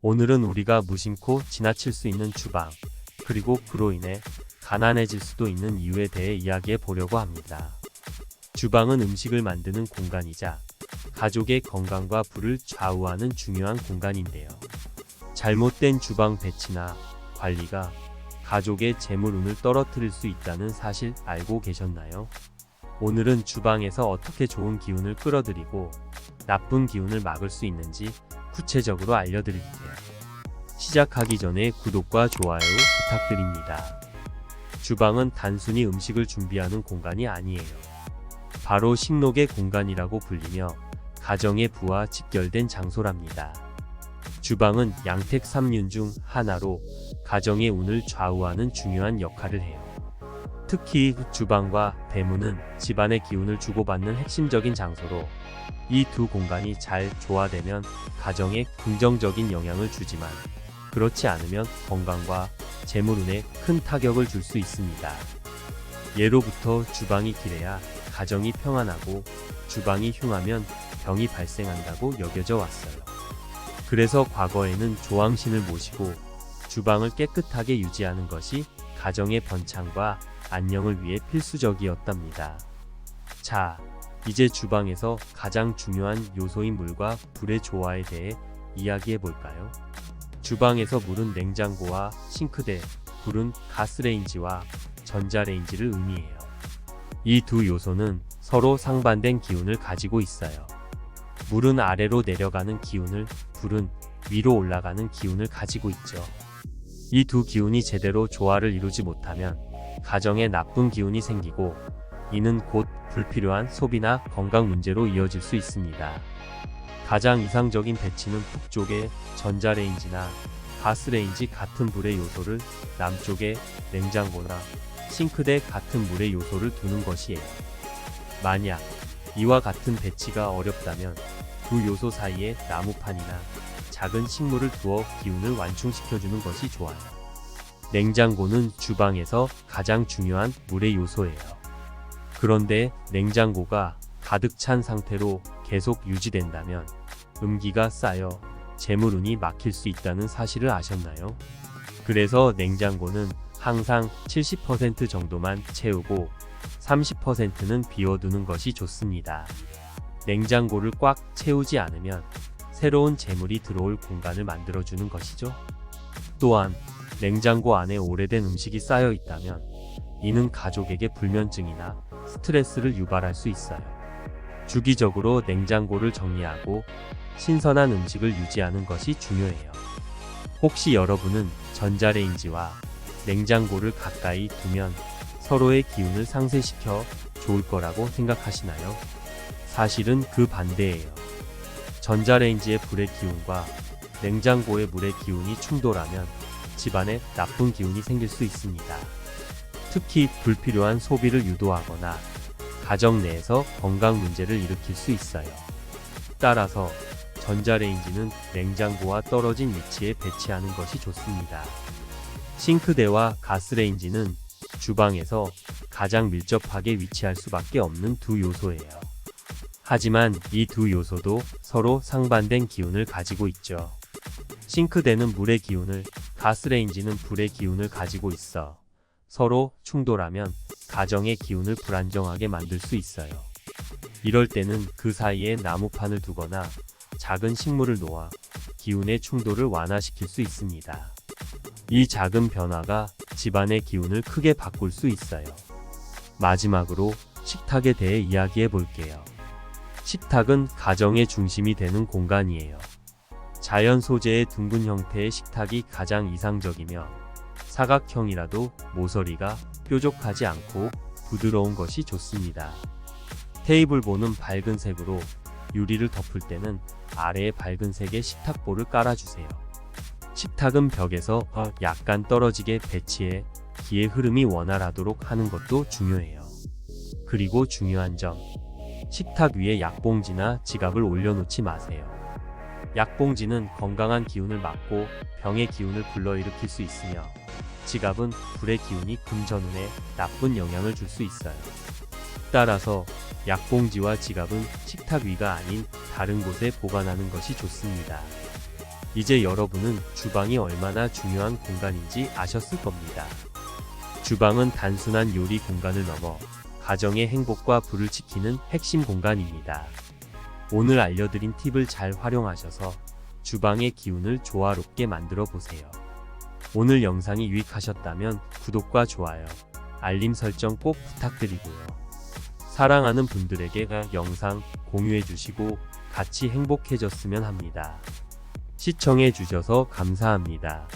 오늘은 우리가 무심코 지나칠 수 있는 주방, 그리고 그로 인해 가난해질 수도 있는 이유에 대해 이야기해 보려고 합니다. 주방은 음식을 만드는 공간이자 가족의 건강과 부를 좌우하는 중요한 공간인데요. 잘못된 주방 배치나 관리가 가족의 재물운을 떨어뜨릴 수 있다는 사실 알고 계셨나요? 오늘은 주방에서 어떻게 좋은 기운을 끌어들이고 나쁜 기운을 막을 수 있는지 구체적으로 알려드릴게요. 시작하기 전에 구독과 좋아요 부탁드립니다. 주방은 단순히 음식을 준비하는 공간이 아니에요. 바로 식록의 공간이라고 불리며 가정의 부와 직결된 장소랍니다. 주방은 양택 3륜 중 하나로 가정의 운을 좌우하는 중요한 역할을 해요. 특히 주방과 대문은 집안의 기운을 주고받는 핵심적인 장소로 이 두 공간이 잘 조화되면 가정에 긍정적인 영향을 주지만 그렇지 않으면 건강과 재물운에 큰 타격을 줄 수 있습니다. 예로부터 주방이 길해야 가정이 평안하고 주방이 흉하면 병이 발생한다고 여겨져 왔어요. 그래서 과거에는 조왕신을 모시고 주방을 깨끗하게 유지하는 것이 가정의 번창과 안녕을 위해 필수적이었답니다. 자, 이제 주방에서 가장 중요한 요소인 물과 불의 조화에 대해 이야기해 볼까요? 주방에서 물은 냉장고와 싱크대, 불은 가스레인지와 전자레인지를 의미해요. 이 두 요소는 서로 상반된 기운을 가지고 있어요. 물은 아래로 내려가는 기운을, 불은 위로 올라가는 기운을 가지고 있죠. 이 두 기운이 제대로 조화를 이루지 못하면 가정에 나쁜 기운이 생기고 이는 곧 불필요한 소비나 건강 문제로 이어질 수 있습니다. 가장 이상적인 배치는 북쪽에 전자레인지나 가스레인지 같은 불의 요소를, 남쪽에 냉장고나 싱크대 같은 물의 요소를 두는 것이에요. 만약 이와 같은 배치가 어렵다면 두 요소 사이에 나무판이나 작은 식물을 두어 기운을 완충시켜주는 것이 좋아요. 냉장고는 주방에서 가장 중요한 물의 요소예요. 그런데 냉장고가 가득 찬 상태로 계속 유지된다면 음기가 쌓여 재물운이 막힐 수 있다는 사실을 아셨나요? 그래서 냉장고는 항상 70% 정도만 채우고 30%는 비워두는 것이 좋습니다. 냉장고를 꽉 채우지 않으면 새로운 재물이 들어올 공간을 만들어주는 것이죠. 또한 냉장고 안에 오래된 음식이 쌓여 있다면 이는 가족에게 불면증이나 스트레스를 유발할 수 있어요. 주기적으로 냉장고를 정리하고 신선한 음식을 유지하는 것이 중요해요. 혹시 여러분은 전자레인지와 냉장고를 가까이 두면 서로의 기운을 상쇄시켜 좋을 거라고 생각하시나요? 사실은 그 반대예요. 전자레인지의 불의 기운과 냉장고의 물의 기운이 충돌하면 집안에 나쁜 기운이 생길 수 있습니다. 특히 불필요한 소비를 유도하거나 가정 내에서 건강 문제를 일으킬 수 있어요. 따라서 전자레인지는 냉장고와 떨어진 위치에 배치하는 것이 좋습니다. 싱크대와 가스레인지는 주방에서 가장 밀접하게 위치할 수밖에 없는 두 요소예요. 하지만 이 두 요소도 서로 상반된 기운을 가지고 있죠. 싱크대는 물의 기운을, 가스레인지는 불의 기운을 가지고 있어 서로 충돌하면 가정의 기운을 불안정하게 만들 수 있어요. 이럴 때는 그 사이에 나무판을 두거나 작은 식물을 놓아 기운의 충돌을 완화시킬 수 있습니다. 이 작은 변화가 집안의 기운을 크게 바꿀 수 있어요. 마지막으로 식탁에 대해 이야기해 볼게요. 식탁은 가정의 중심이 되는 공간이에요. 자연 소재의 둥근 형태의 식탁이 가장 이상적이며 사각형이라도 모서리가 뾰족하지 않고 부드러운 것이 좋습니다. 테이블보는 밝은 색으로, 유리를 덮을 때는 아래에 밝은 색의 식탁보를 깔아주세요. 식탁은 벽에서 약간 떨어지게 배치해 기의 흐름이 원활하도록 하는 것도 중요해요. 그리고 중요한 점, 식탁 위에 약봉지나 지갑을 올려놓지 마세요. 약봉지는 건강한 기운을 막고 병의 기운을 불러일으킬 수 있으며 지갑은 불의 기운이 금전운에 나쁜 영향을 줄 수 있어요. 따라서 약봉지와 지갑은 식탁 위가 아닌 다른 곳에 보관하는 것이 좋습니다. 이제 여러분은 주방이 얼마나 중요한 공간인지 아셨을 겁니다. 주방은 단순한 요리 공간을 넘어 가정의 행복과 불을 지키는 핵심 공간입니다. 오늘 알려드린 팁을 잘 활용하셔서 주방의 기운을 조화롭게 만들어 보세요. 오늘 영상이 유익하셨다면 구독과 좋아요, 알림 설정 꼭 부탁드리고요. 사랑하는 분들에게 영상 공유해 주시고 같이 행복해졌으면 합니다. 시청해 주셔서 감사합니다.